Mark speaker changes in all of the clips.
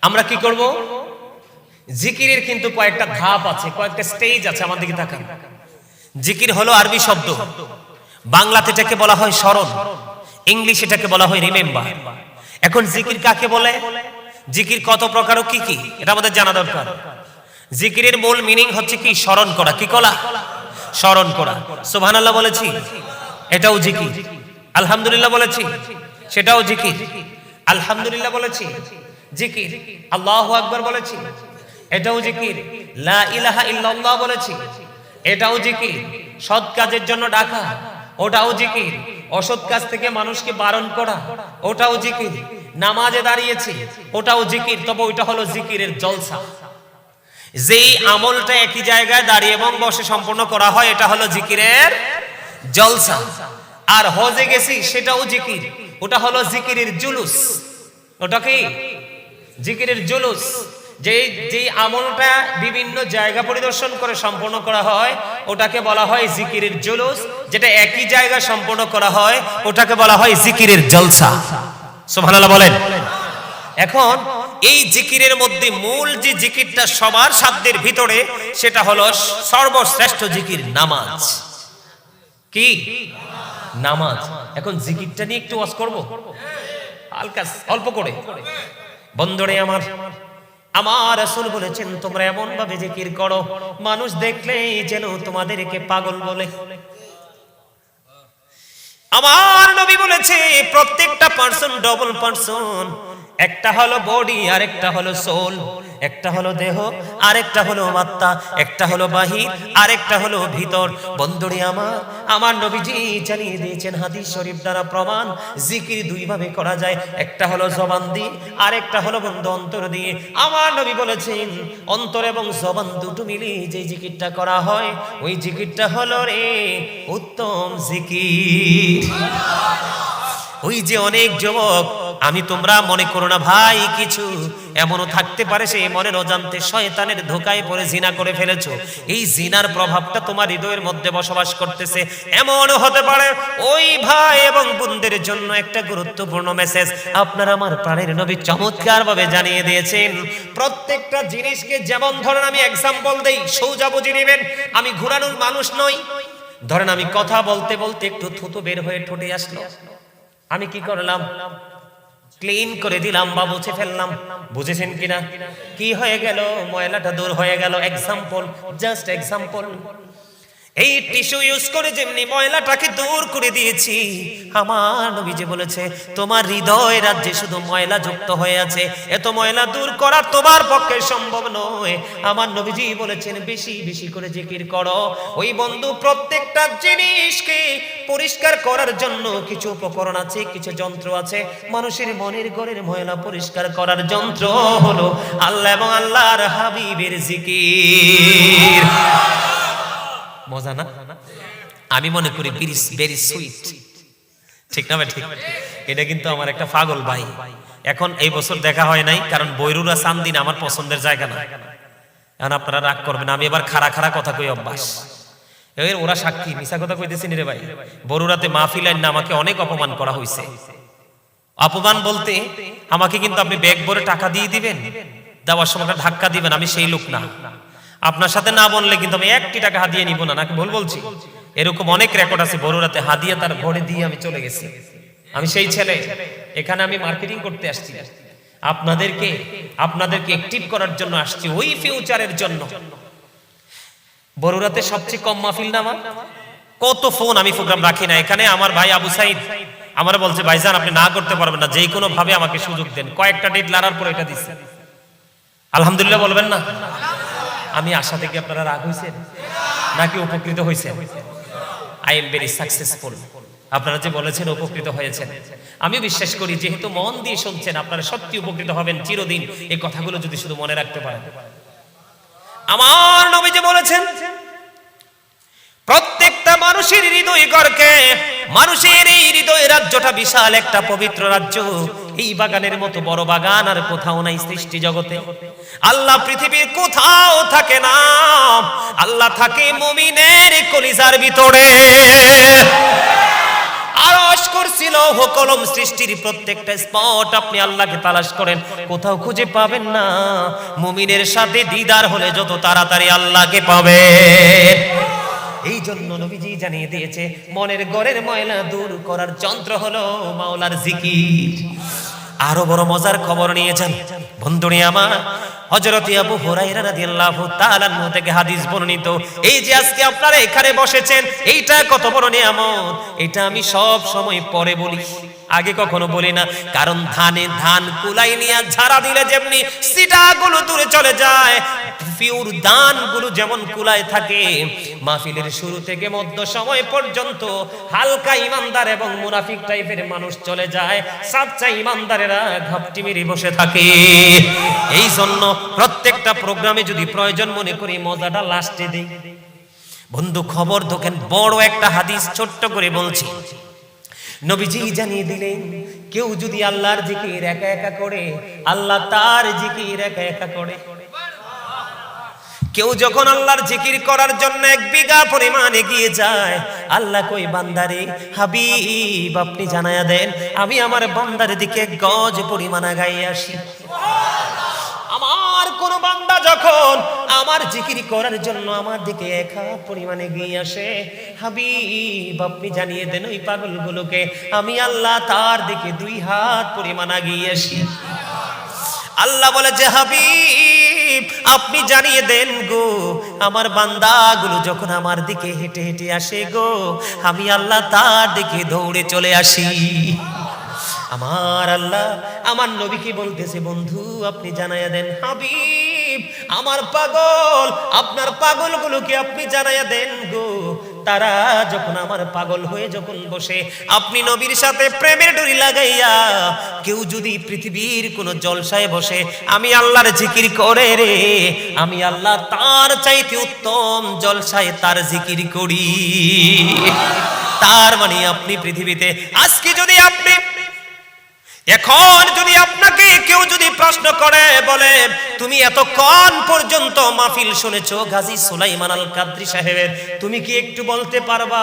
Speaker 1: আমরা কি করব? জিকিরের কিন্তু কয়েকটা ধাপ আছে, কয়েকটা স্টেজ আছে। আমার দিকে তাকান। জিকির হলো আরবি শব্দ, বাংলাতে এটাকে বলা হয় স্মরণ, ইংলিশ এটাকে বলা হয় রিমেম্বার। এখন জিকির কাকে বলে, জিকির কত প্রকার ও কি কি, এটা আমাদের জানা দরকার। জিকিরের মূল মিনিং হচ্ছে কি? স্মরণ করা। কি করা? স্মরণ করা। সুবহানাল্লাহ বলেছি, এটাও জিকির। আলহামদুলিল্লাহ বলেছি, সেটাও জিকির। আলহামদুলিল্লাহ বলেছি, জিকির। আল্লাহু আকবার বলেছি, এটাও জিকির। লা ইলাহা ইল্লাল্লাহ বলেছি, এটাও জিকির। সৎ কাজের জন্য ডাকা, ওটাও জিকির। অসৎ কাজ থেকে মানুষকে বারণ করা, ওটাও জিকির। নামাজে দাঁড়িয়েছি, ওটাও জিকির। তবে ওইটা হলো জিকিরের জলসা। যেই আমলটা একই জায়গায় দাঁড়িয়ে এবং বসে সম্পন্ন করা হয়, এটা হলো জিকিরের জলসা। আর হজে গেছি, সেটাও জিকির। ওটা হলো জিকিরের জুলুস। ওটা কি? জিকিরের জুলুস। যেই আমলটা বিভিন্ন জায়গা পরিদর্শন করে সম্পন্ন করা হয়, ওটাকে বলা হয় জিকিরের জুলুস। যেটা একই জায়গায় সম্পন্ন করা হয়, ওটাকে বলা হয় জিকিরের জলসা। সুবহানাল্লাহ বলেন। এখন এই জিকিরের মধ্যে মূল যে জিকিরটা সবার সাধ্যের ভিতরে, সেটা হলো সর্বশ্রেষ্ঠ জিকির, নামাজ। কি? নামাজ। এখন জিকিরটা নিয়ে একটু ওয়াজ করব, হালকা অল্প করে। বন্ধুরে আমার, আমার রাসূল বলেছেন, তোমরা এমন ভাবে জিকির করো, মানুষ দেখলেই যেন তোমাদেরকে পাগল বলে। আমার নবী বলেছে, প্রত্যেকটা পার্সন ডবল পার্সন। একটা হলো বডি, আরেকটা হলো সোল। একটা হলো দেহ, আরেকটা হলো আত্মা। একটা হলো বাহির, আরেকটা হলো ভিতর। বন্ধুরে আমার নবীজি জানিয়ে দিয়েছেন হাদিস শরীফ দ্বারা প্রমাণ, জিকির দুই ভাবে করা যায়। একটা হলো জবান দিয়ে, আরেকটা হলো বন্ধু অন্তর দিয়ে। আমার নবী বলেছেন, অন্তর এবং জবান দুটো মিলিয়ে যে জিকিরটা করা হয়, ওই জিকিরটা হলো রে উত্তম জিকির। ওই যে অনেক যুবক, আমি তোমরা মনে করো না ভাই, কিছু এমনও থাকতে পারে সেই মনের অজান্তে শয়তানের ধোকায় পড়ে জিনা করে ফেলেছো। এই জিনার প্রভাবটা তোমার হৃদয়ের মধ্যে বসবাস করতেছে। এমনও হতে পারে ওই ভাই এবং বোনদের জন্য একটা গুরুত্বপূর্ণ মেসেজ আপনার আমার প্রাণের নবী চমৎকার ভাবে জানিয়ে দিয়েছেন। প্রত্যেকটা জিনিসকে, যেমন ধরেন আমি এক্সাম্পল দেই, সোজা বুঝে নেবেন, আমি ঘুরানোর মানুষ নই। ধরেন আমি কথা বলতে বলতে একটু থুতু বের হয়ে ঠোঁটে আসলো, আমি কি করলাম? ক্লিন করে দিলাম বা মুছে ফেললাম। বুঝেছেন কিনা? কি হয়ে গেল? ময়লাটা দূর হয়ে গেল। Example, just example. এই টিস্যু ইউজ করে যেমনি ময়লাটাকে দূর করে দিয়েছি, আমার নবী যে বলেছে, তোমার হৃদয় রাজ্যে শুধু ময়লা যুক্ত হয়ে আছে, এত ময়লা দূর করা তোমার পক্ষে সম্ভব নয়। আমার নবীজি বলেছেন, বেশি বেশি করে জিকির করো। ওই বন্ধু, প্রত্যেকটা জিনিসকে পরিষ্কার করার জন্য কিছু উপকরণ আছে, কিছু যন্ত্র আছে। মানুষের মনের ঘরের ময়লা পরিষ্কার করার যন্ত্র হলো আল্লাহ এবং আল্লাহর হাবিবের জিকির। মজা না? আমি মনে করি ভেরি সুইট, ঠিক না? ঠিক। এটা কিন্তু আমার একটা পাগল ভাই। এখন এই বছর দেখা হয় নাই, কারণ বৈরুরা সান্দিন আমার পছন্দের জায়গা না। এখন আপনারা রাগ করবেন, আমি এবার খাড়া খাড়া কথা কই অভ্যাস। ওরা সাক্ষী, মিছা কথা কইতেছি রে ভাই। বরুরাতে মাহফিলের না আমাকে অনেক অপমান করা হয়েছে। অপমান বলতে, আমাকে কিন্তু আপনি ব্যাগ ভরে টাকা দিয়ে দিবেন, দেওয়ার সময় ধাক্কা দিবেন, আমি সেই লোক না। আপনার সাথে না বললে কিন্তু আমি 1টি টাকা হাদিয়া নিব না। নাকি ভুল বলছি? এরকম অনেক রেকর্ড আছে। বরুরাতে হাদিয়া তার ঘরে দিয়ে আমি চলে গেছি। আমি সেই ছেলে। এখানে আমি মার্কেটিং করতে আসছি, আপনাদেরকে অ্যাক্টিভ করার জন্য আসছি, ওই ফিউচারের জন্য। বরুরাতে সবচেয়ে কম মাহফিল নামা, কত ফোন, আমি প্রোগ্রাম রাখি না। এখানে আমার ভাই আবু সাইদ আমার বলছে, ভাইজান আপনি না করতে পারবেন না, যে কোনো ভাবে আমাকে সুযোগ দেন। কয়েকটা ডেট লাগার পর এটা দিচ্ছে। আলহামদুলিল্লাহ বলবেন না? আমি আশা থেকে আপনারা রাগ হয়েছেন নাকি উপকৃত হয়েছেন? I am very successful. আপনারা যে বলেছেন উপকৃত হয়েছেন, আমি বিশ্বাস করি যেহেতু মন দিয়ে শুনছেন, আপনারা সত্যি উপকৃত হবেন চিরদিন। এই কথাগুলো যদি শুধু মনে রাখতে পারেন। আমার নবী যে বলেছেন, প্রত্যেকটা মানুষের হৃদয় গড়কে, মানুষের এই হৃদয় রাজ্যটা বিশাল একটা পবিত্র রাজ্য। এই বাগানের মতো বড় বাগান আর কোথাও নাই সৃষ্টি জগতে। আল্লাহ পৃথিবীর কোথাও থাকে না, আল্লাহ থাকে মুমিনের কলিজার ভিতরে। আরশ কুরসি লৌহ কলম সৃষ্টির প্রত্যেকটা স্পট আপনি আল্লাহকে তালাশ করেন, কোথাও খুঁজে পাবেন না। মুমিনের সাথে দিদার হলে যত তাড়াতাড়ি আল্লাহকে পাবেন। এই জন্য নবীজি জানিয়ে দিয়েছে মনের ঘরের ময়লা দূর করার যন্ত্র হলো মাওলার জিকির। আরো বড় মজার খবর নিয়েছেন বন্ধুরে আমার, হযরত আবু হুরায়রা রাদিয়াল্লাহু তাআলা আনহু থেকে হাদিস বর্ণিত। এই যে আজকে আপনারা এখানে বসেছেন, এইটা কত বড় নিয়ামত, এটা আমি সব সময় পরে বলি, আগে কখনো বলি না। কারণ ধান কুলাই নিয়ে ঝাড়া দিলে যেমনি সিটাগুলো দূরে চলে যায়, পিওর দানগুলো যেমন কুলায় থাকে, মাহফিলের শুরু থেকে মধ্য সময় পর্যন্ত হালকা ইমানদার এবং মুনাফিক টাইপের মানুষ চলে যায়, সাচ্চা ইমানদারেরা ঘাপটি মেরে বসে থাকে। এই জন্য প্রত্যেকটা প্রোগ্রামে যদি প্রয়োজন মনে করি মজাটা লাস্টে দেই। বন্ধু খবর দেখেন, বড় একটা হাদিস ছোট্ট করে বলছি। নবীজি জানিয়ে দিলেন কেউ যদি আল্লাহর জিকির একা একা করে, আল্লাহ তার জিকির একা একা করে। কেউ যখন আল্লাহর জিকির করার জন্য 1 বিঘা পরিমাণ এগিয়ে যায়, আল্লাহ কই বান্দারে হাবিব আপনি জানায়া দেন আমি আমার বান্দার দিকে গজ পরিমাণ আগাইয়ে আসি। আমার কোন বান্দা যখন আমার জিকির করার জন্য আমার দিকে 1 হাত পরিমাণ এগিয়ে আসে, হাবিব আপনি জানিয়ে দেন ওই পাগলগুলোকে আমি আল্লাহ তার দিকে 2 হাত পরিমাণ এগিয়ে আসি। আল্লাহ বলে যে হাবিব আপনি জানিয়ে দেন গো, আমার বান্দাগুলো যখন আমার দিকে হেঁটে হেঁটে আসে গো, আমি আল্লাহ তার দিকে দৌড়ে চলে আসি। আমার আল্লাহ আমার নবীকে বলতেছে বন্ধু আপনি জানাইয়া দেন হাবিব আমার পাগল আপনার পাগলগুলোকে আপনি জানাইয়া দেন গো, তারা যখন আমার পাগল হয়ে যখন বসে, আপনি নবীর সাথে প্রেমের ডোরি লাগাইয়া কেউ যদি পৃথিবীর কোন জলসায় বসে আমি আল্লাহর জিকির করে রে, আমি আল্লাহ তার চাইতে উত্তম জলসায় তার জিকির করি। তার মানে আপনি পৃথিবীতে আজকে যদি আপনি এখন যদি আপনাকে কেউ যদি প্রশ্ন করে বলে তুমি এতক্ষণ পর্যন্ত মাহফিল শুনেছো গাজী সুলাইমান আল কাদরি সাহেবের, তুমি কি একটু বলতে পারবা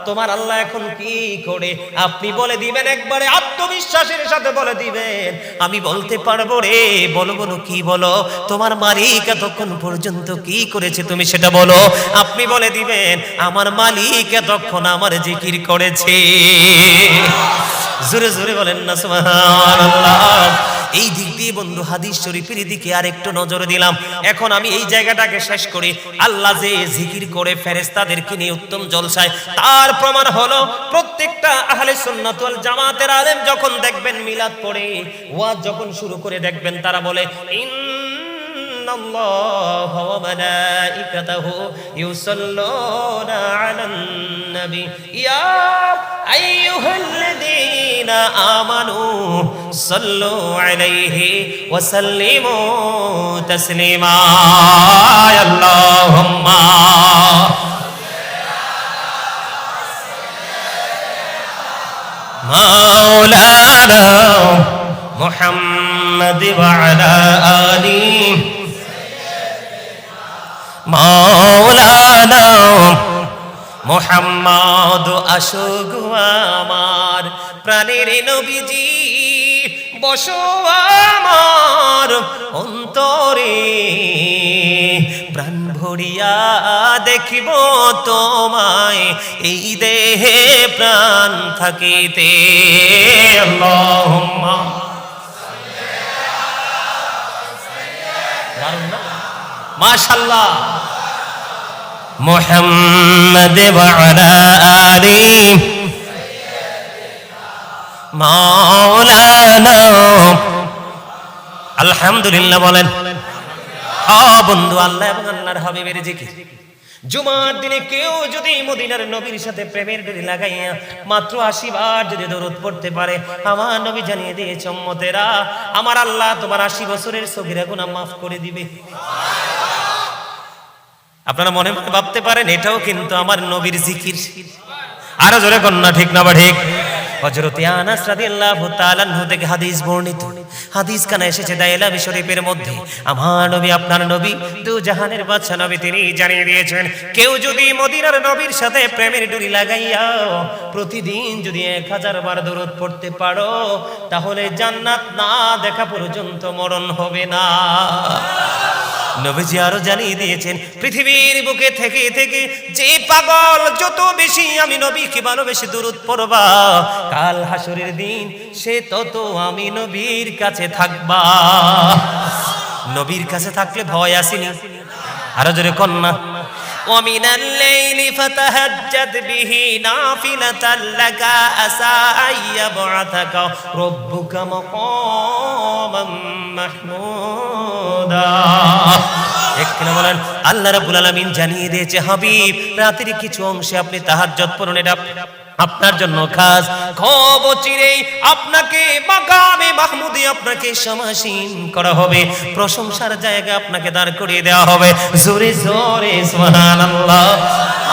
Speaker 1: তোমার আল্লাহ এখন কি করে? আপনি বলে দিবেন একবারে আত্মবিশ্বাসের সাথে বলে দিবেন আমি বলতে পারবো রে। বলো বলো কি বলো, তোমার মালিক এতক্ষণ পর্যন্ত কি করেছে তুমি সেটা বলো। আপনি বলে দিবেন আমার মালিক এতক্ষণ আমার জিকির করেছে। জোরে জোরে বলেন না সুবহানাল্লাহ। এই দিক দিয়ে বন্ধু হাদিস শরীফের দিকে আরেকটু নজর দিলাম। এখন আমি এই জায়গাটাকে শেষ করি। আল্লাহ যে জিকির করে ফেরেশতাদেরকে নিয়ে উত্তম জলসায়, তার প্রমাণ হলো প্রত্যেকটা আহলে সুন্নাত ওয়াল জামাতের আলেম যখন দেখবেন মিলাদ পড়ে ওয়াজ যখন শুরু করে দেখবেন তারা বলে ইন্নাল্লাহা ওয়া মালাইকাতাহু ইউসাল্লুনা আলান নবী ইয়া আইয়ুহাল্লাযীনা আমানু সাল্লু আলাইহি ওয়া সাল্লিমু তাসলিমা। আল্লাহুম্মা মাওলানা মুহাম্মদ ওয়া আলা আলি মাওলানা মুহাম্মদ আশুক আমার প্রাণের নবীজি বসো আমার অন্তরে, প্রাণ ভরিয়া দেখিব তোমায় এই দেহে প্রাণ থাকিতে। আল্লাহুম্মা মাশাআল্লাহ মুহাম্মদ ওয়া আলা আলি মাওলানা। আলহামদুলিল্লাহ বলেন। বন্ধু আল্লাহ এবং আল্লাহর হাবিবের জিকির জুমার দিনে কেউ যদি মদিনার নবীর সাথে প্রেমের ডোরি লাগাইয়া মাত্র 80 বার যদি দরুদ পড়তে পারে, আমার নবী জানিয়ে দিয়েছে উম্মতেরা আমার আল্লাহ তোমার 80 বছরের সগীরা গুনাহ মাফ করে দিবে। আপনারা মনে মনে ভাবতে পারেন এটাও কিন্তু আমার নবীর জিকির। আরো জোরে কন্যা ঠিক না বা ঠিক? হযরত আনাস রাদিয়াল্লাহু তাআলা আনহু থেকে হাদিস বর্ণিত, হাদিস কানে এসেছে দাইলামি শরীফের মধ্যে, আমার নবী আপনার নবী দু জাহানের বাদশা নবী তিনি জানিয়ে দিয়েছেন, কেউ যদি মদিনার নবীর সাথে প্রেমের ডুরি লাগাইয়া প্রতিদিন যদি 1000 বার দরুদ পড়তে পারো তাহলে জান্নাত না দেখা পর্যন্ত মরণ হবে না। নবীজি আরো জানিয়ে দিয়েছেন, পৃথিবীর বুকে থেকে থেকে যে পাগল যত বেশি আমি নবীকে ভালোবেসে দরুদ পড়বা কাল হাসরের দিন সে তত আমি নবীর কাছে থাকবা। নবীর কাছে থাকলে ভয় আসেনি? আরো জোরে কন্যা ومن الليل فتهجد به نافلة لك عسى أن يبعثك ربك مقاما محمودا। এখানে বলেন আল্লাহ রাব্বুল আলামিন জানিয়ে দিয়েছে, হাবিব রাতের কিছু অংশে আপনি তাহাজ্জুদ পড়ুন, এটা আপনার জন্য খাস। খুব চিরেই আপনাকে মাকামে মাহমুদে আপনাকে সমাসীন করা হবে, প্রশংসার জায়গা আপনাকে দাঁড় করিয়ে দেওয়া হবে। জোরে জোরে সুবহানাল্লাহ।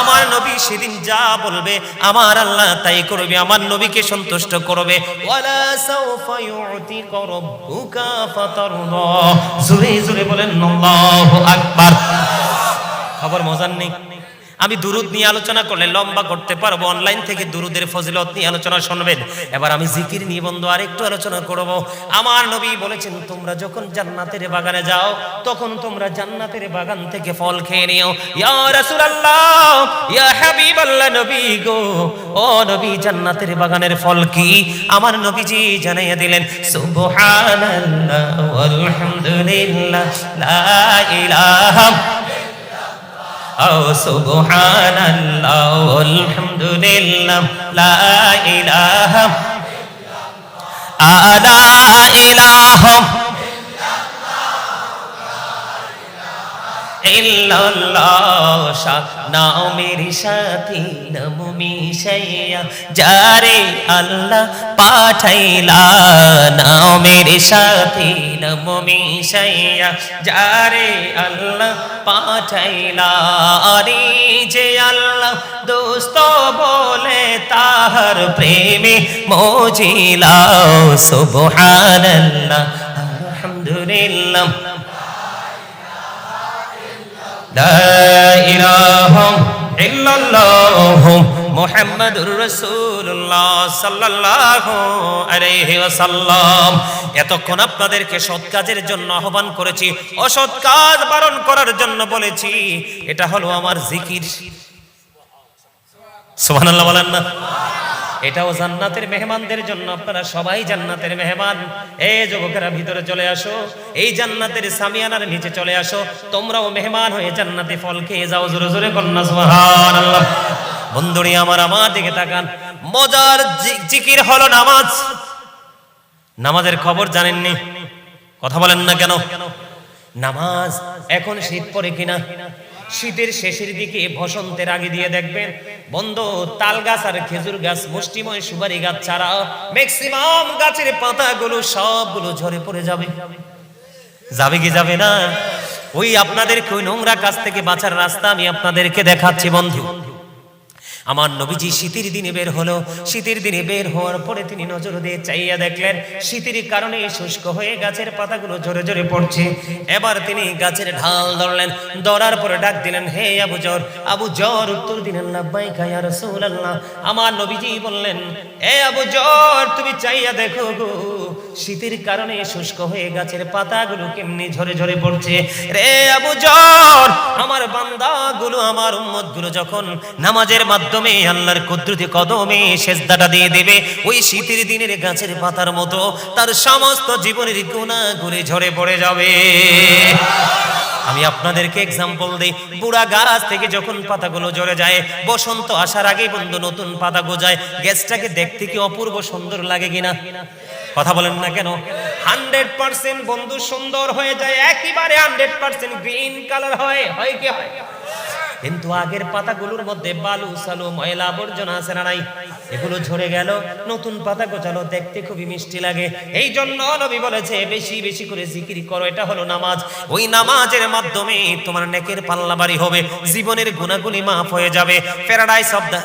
Speaker 1: আমার নবী সেদিন যা বলবে আমার আল্লাহ তাই করবে, আমার নবীকে সন্তুষ্ট করবে। ওয়ালা সাওফা ইউতিকা রাব্বুকা ফাতারদা। জোরে জোরে বলেন আল্লাহু আকবার। খবর মজার নেই? আমি দুরুদ নিয়ে আলোচনা করলে লম্বা করতে পারবো, অনলাইন থেকে দুরুদের ফজিলত নিয়ে আলোচনা শুনবেন। এবার আমি জিকির নিয়ে বন্ধু আরেকটু আলোচনা করব। আমার নবী বলেছেন, তোমরা যখন জান্নাতের বাগানে যাও তখন তোমরা জান্নাতের বাগান থেকে ফল খেয়ে নিও। ইয়া রাসূলুল্লাহ, ইয়া হাবিবাল্লাহ, নবী গো, ও নবী, জান্নাতের বাগানের ফল কি? আমার নবীজি জানাইয়া দিলেন, সুবহানাল্লাহ ওয়ালহামদুলিল্লাহ লা ইলাহা সুবহানাল্লাহ আলহামদুলিল্লাহ লা ইলাহা ইল্লাল্লাহ। নাও মেরি সাথী নাম মিশাইয়া যারে আল্লাহ পাঠাইলা, নাও মেরি সাথী নাম মিশাইয়া যারে আল্লাহ পাঠাইলা। আরে যে আল্লাহ দোস্ত বলে তাহার প্রেমে মজিলা। সুবহানাল্লাহ আলহামদুলিল্লাহ লা ইলাহা ইল্লাল্লাহ মুহাম্মাদুর রাসূলুল্লাহ সাল্লাল্লাহু আলাইহি ওয়াসাল্লাম। এতক্ষণ আপনাদেরকে সৎ কাজের জন্য আহ্বান করেছি, অসৎ কাজ বারণ করার জন্য বলেছি। এটা হলো আমার জিকির। সুবহানাল্লাহ বলেন না? এটাও জান্নাতের মেহমানদের জন্য। আপনারা সবাই জান্নাতের মেহমান। এই যুবকেরা ভিতরে চলে আসো, এই জান্নাতের সামিয়ানার নিচে চলে আসো, তোমরাও মেহমান হয়ে জান্নাতে ফল খেয়ে যাও। জোরে জোরে কন্যা সুবহানাল্লাহ। বন্ধুরি আমার দিকে তাকান, মজার জিকির হলো নামাজ। নামাজের খবর জানেননি? কথা বলেন না কেন? নামাজ এখন শীত পড়ে কিনা, শীতের শেষের দিকে বসন্তের আগে দিয়ে দেখবেন বন্ধু, তাল গাছ আর খেজুর গাছ, মুষ্টিময় সুপারি গাছ ছাড়া ম্যাক্সিমাম গাছের পাতাগুলো সবগুলো ঝরে পড়ে যাবে। যাবে কি যাবে না? ওই আপনাদেরকে ওই নোংরা কাজ থেকে বাঁচার রাস্তা আমি আপনাদেরকে দেখাচ্ছি বন্ধু। আমার নবীজি শীতের দিনে বের হলো। শীতের দিনে বের হওয়ার পরে তিনি নজর দিয়ে চাইয়া দেখলেন শীতের কারণে শুষ্ক হয়ে গাছের পাতাগুলো ঝরে ঝরে পড়ছে। এবার তিনি গাছের ঢাল ধরলেন, ধরার পরে ডাক দিলেন, হে আবু জর। আবু জর উত্তর দিলেন, লাব্বাইকা ইয়া রাসূলুল্লাহ। আমার নবীজি বললেন, হে আবু জর, তুমি চাইয়া দেখো গো, শীতের কারণে শুষ্ক হয়ে গাছের পাতাগুলো কেমনি ঝরে ঝরে পড়ছে। রে আবু জর, আমার বান্দাগুলো, আমার উম্মতগুলো যখন নামাজের মাধ্যমে আল্লাহর কুদরতি কদমে সেজদাটা দিয়ে দেবে, ওই শীতের দিনের গাছের পাতার মতো তার সমস্ত জীবনের গুনাহগুলো ঝরে পড়ে যাবে। আমি আপনাদেরকে এক্সাম্পল দেই, বুড়া গাছ থেকে যখন পাতাগুলো ঝরে যায়, বসন্ত আসার আগে বন্ধু নতুন পাতা গজায়, গাছটাকে দেখতে কি অপূর্ব সুন্দর লাগে কিনা? কথা বলেন না কেন? 100% বন্ধু সুন্দর হয়ে যায়, একেবারে 100% গ্রিন কালার হয়। হয় কি হয়? কিন্তু আগের পাতাগুলোর মধ্যে বালু সালু ময়লা আবর্জনা আছে না নাই? এগুলো ঝরে গেল, নতুন পাতা গজালো, দেখতে খুবই মিষ্টি লাগে। এই জন্য নবী বলেছে বেশি বেশি করে জিকির করো। এটা হলো নামাজ। ওই নামাজের মাধ্যমে তোমার নেকের পাল্লা ভারী হবে, জীবনের গুনাহগুলি মাফ হয়ে যাবে। প্যারাডাইস অফ দা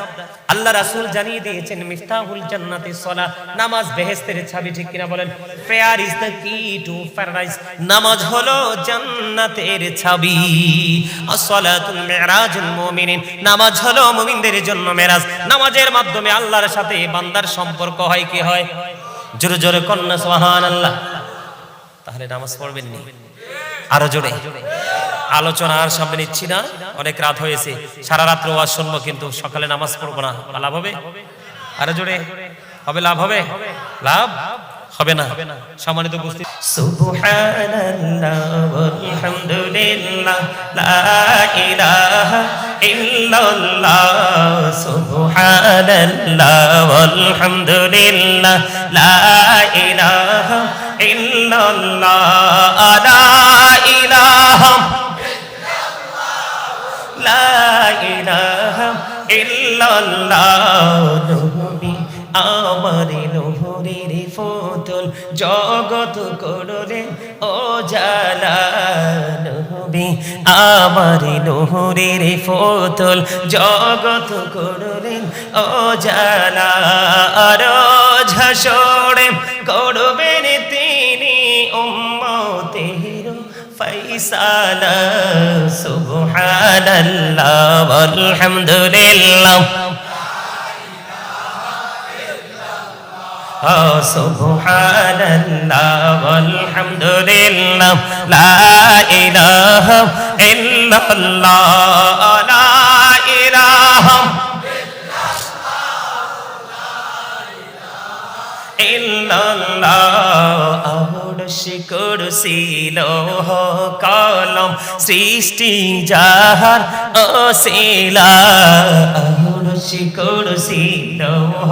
Speaker 1: আল্লাহ রাসূল জানিয়ে দিয়েছেন মিফতাহুল জান্নাতি সালাহ, নামাজ বেহেশতের চাবি, ঠিক কিনা বলেন? প্রেয়ার ইজ দ্য কি টু প্যারাডাইস, নামাজ হলো জান্নাতের চাবি। as-সালাতুল মিরাজুল মুমিনিন, নামাজ হলো মুমিনদের জন্য মেরাজ। নামাজের মাধ্যমে আল্লাহর সাথে বান্দার সম্পর্ক হয়, কি হয়? জোরে জোরে কন্যা সুবহানাল্লাহ। তাহলে নামাজ পড়বেন নি? আরো জোরে। আলোচনা আর সামনে নিচ্ছি না, অনেক রাত হয়েছে, সারা রাত্র ওয়াজ শুনবো, কিন্তু সকালে নামাজ পড়বো না, লাভ হবে? আরো জোরে হবে? লাভ হবে? লাভ হবে না। সম্মানিত উপস্থিতি, সুবহানাল্লাহ ওয়ালহামদুলিল্লাহ লা ইলাহা ইল্লাল্লাহ, সুবহানাল্লাহ ওয়ালহামদুলিল্লাহ লা ইলাহা ইল্লাল্লাহ, লা ইলাহা লা ইলাহা ইল্লাল্লাহ। নবী আমার নূরের ফুতুল, জগৎ করলেন ও জালা। নবী আমার নূরের ফুতুল, জগৎ করলেন ও জালা। রোজ হাসরে করবেন তিনি উম্মতের ফাইসালা। সুবহানাল্লাহ ওয়ালহামদুলিল্লাহ, সুবহানাল্লাহ ওয়ালহামদুলিল্লাহ লা ইলাহা ইল্লাল্লাহ, লা ইলাহা ইল্লাল্লাহ। আরশ কুরসি লৌহ কলম সৃষ্টি যাহার ওসিলা। আরশ কুরসি লৌহ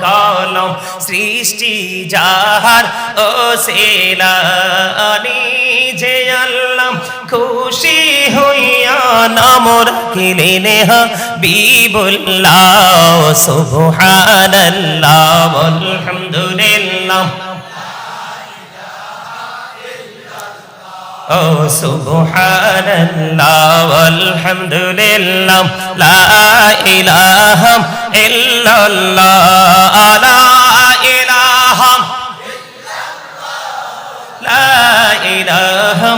Speaker 1: কলম সৃষ্টি যাহার ওসিলা। নিজে আল্লাহ খুশি হইয়া নাম রাখিলেন হাবিবুল্লাহ। সুবহানাল্লাহ ওয়ালহামদুলিল্লাহ, ও সুবহানাল্লাহ ওয়ালহামদুলিল্লাহ লা ইলাহা ইল্লাল্লাহ, লা ইলাহা লা ইলাহা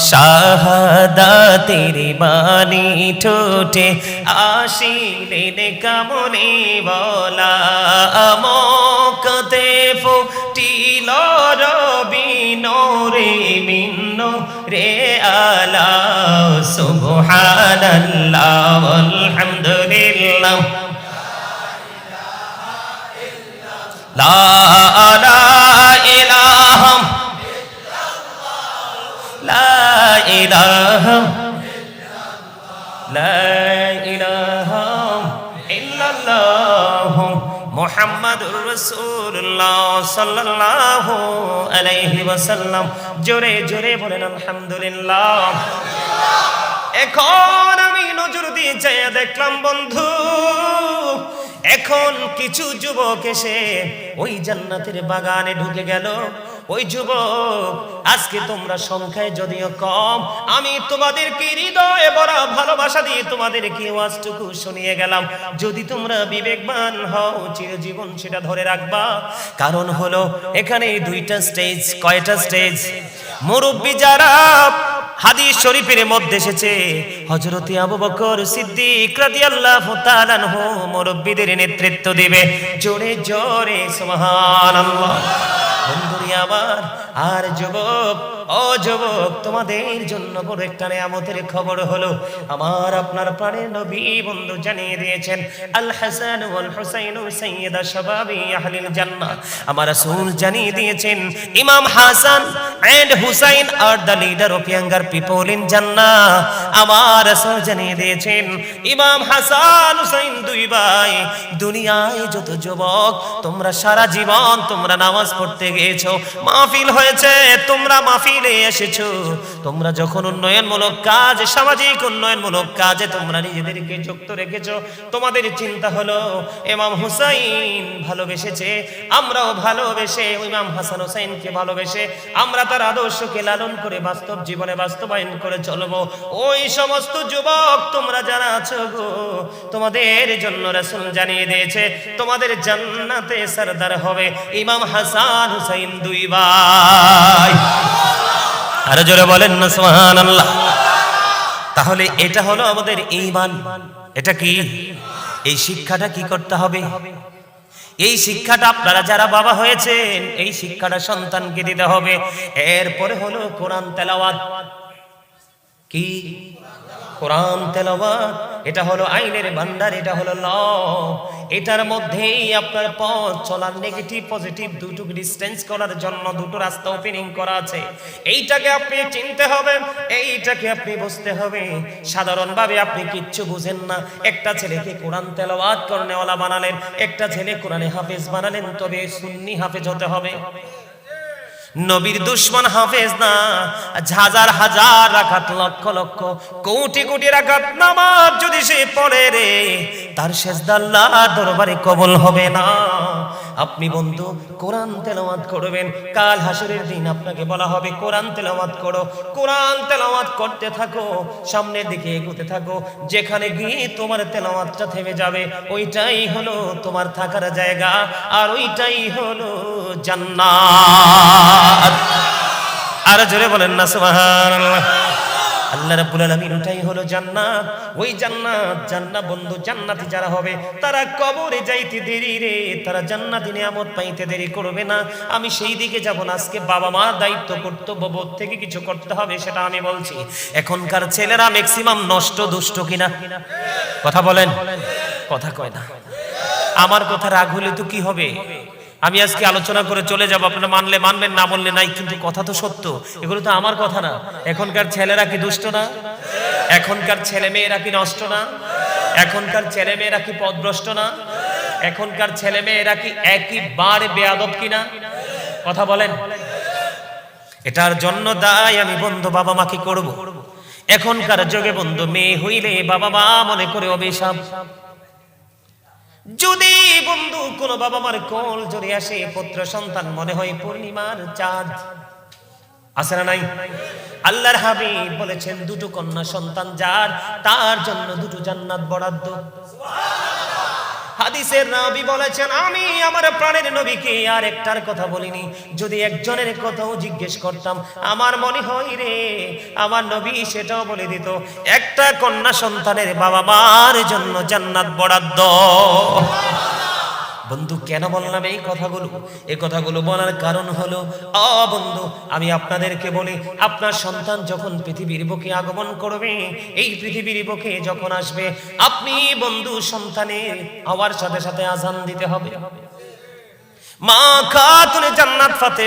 Speaker 1: শাহাদাতের বাণী ঠোঁটে আসিলেন কামনে বলা। মক্কাতে ফুটিল রবি নূরে মিন্ন রে আলা। সুবহানাল্লাহ ওয়ালহামদুলিল্লাহ লা ইলাহা লা ইলাহা লা ইলাহা ইল্লাল্লাহ মুহাম্মাদুর রাসূলুল্লাহ সাল্লাল্লাহু আলাইহি ওয়াসাল্লাম। জোরে জোরে বলেন আলহামদুলিল্লাহ। এখন আমি নজর দিয়ে চাইয়া দেখলাম বন্ধু, এখন কিছু যুবক এসে ওই জান্নাতের বাগানে ঢুকে গেল। ওই যুবক, আজকে তোমরা সংখ্যায় যদিও কম, আমি তোমাদেরকে হৃদয়ে ভরা ভালোবাসা দিয়ে তোমাদেরকে ওয়াজটুকু শুনিয়ে গেলাম। যদি তোমরা বিবেকবান হও চিরজীবন সেটা ধরে রাখবা। কারণ হলো এখানে দুইটা স্টেজ। কয়টা স্টেজ? মুরব্বি যারা হাদিস শরীফের মধ্যে এসেছে, হযরত আবু বকর সিদ্দিক রাদিয়াল্লাহু তাআলা আনহু মুরব্বিদের নেতৃত্ব দিবে। জোরে জোরে সুবহানাল্লাহ। বন্ধুরি আমার, আর যুবক, ও যুবক, তোমাদের জন্য বড় একটা নিয়ামতের খবর হলো, আমার আপনার প্রাণের নবী বন্ধু জানিয়ে দিয়েছেন, আল হাসান ওয়াল হুসাইন সাইয়্যিদা শাবাবি আহলিল জান্নাহ। আমার রাসূল জানিয়ে দিয়েছেন, Imam Hasan and Hussain are the leader of younger people in Jannah. আমার রাসূল জানিয়ে দিয়েছেন, ইমাম হাসান হুসাইন দুই ভাই। দুনিয়ায় যত যুবক তোমরা সারা জীবন তোমরা নামাজ পড়তে গিয়েছো, মাহফিল হয়েছে, তোমরা মাহফিলে এসেছো, তোমরা যখন উন্নয়নমূলক কাজ, সামাজিক উন্নয়নমূলক কাজে তোমরা নিজেদেরকে যুক্ত রেখেছো, তোমাদের চিন্তা হলো ইমাম হুসাইন ভালোবেসেছে, আমরাও ভালোবেসে ইমাম হাসান হুসাইনকে ভালোবেসে আমরা তার আদর্শকে লালন করে বাস্তব জীবনে বাস্তবায়ন করে চলবো। ওই সমস্ত যুবক তোমরা যারা আছো গো, তোমাদের জন্য রাসূল জানিয়ে দিয়েছে তোমাদের জান্নাতে সরদার হবে ইমাম হাসান হুসাইন দুই ভাই। আর জোরে বলেন না সুবহানাল্লাহ। তাহলে এটা হলো আমাদের ঈমান। এটা কি? এই শিক্ষাটা কি করতে হবে? এই শিক্ষাটা আপনারা যারা বাবা হয়েছেন এই শিক্ষাটা সন্তানকে দিতে হবে। এরপরে হলো কোরআন তেলাওয়াত। কি? কোরআন তেলাওয়াত। এটা হলো আইনের ভান্ডার, এটা হলো ল। এটার মধ্যেই আপনার পথ চলার, নেগেটিভ পজিটিভ দুটো ডিসটেন্স করার জন্য দুটো রাস্তা ওপেনিং করা আছে। এইটাকে আপনি চিনতে হবে, এইটাকে আপনি বুঝতে হবে। সাধারণভাবে আপনি কিচ্ছু বুঝেন না। একটা ছেলেকে কোরআন তেলাওয়াত করনেওয়ালা বানালেন, একটা ছেলে কোরআনে হাফেজ বানালেন, তবে সুন্নি হাফেজ হতে হবে। নবীর দুশমন হাফেজ না। হাজার হাজার রাকাত, লক্ষ লক্ষ, কোটি কোটি রাকাত নামাজ যদি সে পড়ে রে, তার সিজদা আল্লাহর দরবারে কবুল হবে না। আপনি বন্ধু কোরআন তেলাওয়াত করবেন, কাল হাসরের দিন আপনাকে বলা হবে কোরআন তেলাওয়াত করো। কোরআন তেলাওয়াত করতে থাকো, সামনের দিকে এগোতে থাকো। যেখানে গিয়ে তোমার তেলাওয়াতটা থেমে যাবে ওইটাই হলো তোমার থাকার জায়গা, আর ওইটাই হলো জান্নাত। আর জোরে বলেন না সুবহানাল্লাহ। আল্লাহ রাব্বুল আলামিন ওইটাই হলো জান্নাত। ওই জান্নাত, জান্নাত বন্ধু, জান্নাতি যারা হবে তারা কবরে যাইতে দেরি রে, তারা জান্নাতি নিয়ামত পাইতে দেরি করবে না। আমি সেই দিকে যাব না। আজকে বাবা মা দায়িত্ব কর্তব্য বোধ থেকে কিছু করতে হবে, সেটা আমি বলছি। এখনকার ছেলেরা ম্যাক্সিমাম নষ্ট, দুষ্ট কিনা? কথা বলেন, কথা কয় না। আমার কথা রাগ হলে তো কি হবে? আমি আজকে আলোচনা করে চলে যাব, আপনারা মানলে মানবেন, না বললে নাই, কিন্তু কথা তো সত্য। এগুলো তো আমার কথা না। এখনকার ছেলেরা কি দুষ্ট না? এখনকার ছেলে মেয়েরা কি নষ্ট না? এখনকার ছেলে মেয়েরা কি পথভ্রষ্ট না? এখনকার ছেলে মেয়েরা কি একইবারে বেয়াদব কিনা? কথা বলেন। এটার জন্য দায় আমি বন্ধু বাবা মাকে করব। এখনকার যুগে বন্ধু মেয়ে হইলে বাবা মা মনে করে অভিশাপ। যদি বন্ধু কোন বাবা মার কোল জড়ে আসে পুত্র সন্তান, মনে হয় পূর্ণিমার চাঁদ। আছে না নাই? আল্লাহর হাবিব বলেছেন দুটো কন্যা সন্তান যার, তার জন্য দুটো জান্নাত বরাদ্দ। হাদিসের নবী বলেছেন, আমি আমার প্রাণের নবীকে আর একটার কথা বলিনি। যদি একজনের কথাও জিজ্ঞেস করতাম, আমার মনে হয় রে আমার নবী সেটাও বলে দিত, একটা কন্যা সন্তানের বাবা মার জন্য জান্নাত বরাদ্দ। বন্ধু কেন বললাম এই কথাগুলো? এই কথাগুলো বলার কারণ হলো, বন্ধু আমি আপনাদেরকে বলি, আপনার সন্তান যখন পৃথিবীর বুকে আগমন করবে, এই পৃথিবীর বুকে যখন আসবে, আপনি বন্ধু সন্তানের হওয়ার সাথে সাথে আযান দিতে হবে। মা খাতুনে জান্নাত ফাতেমা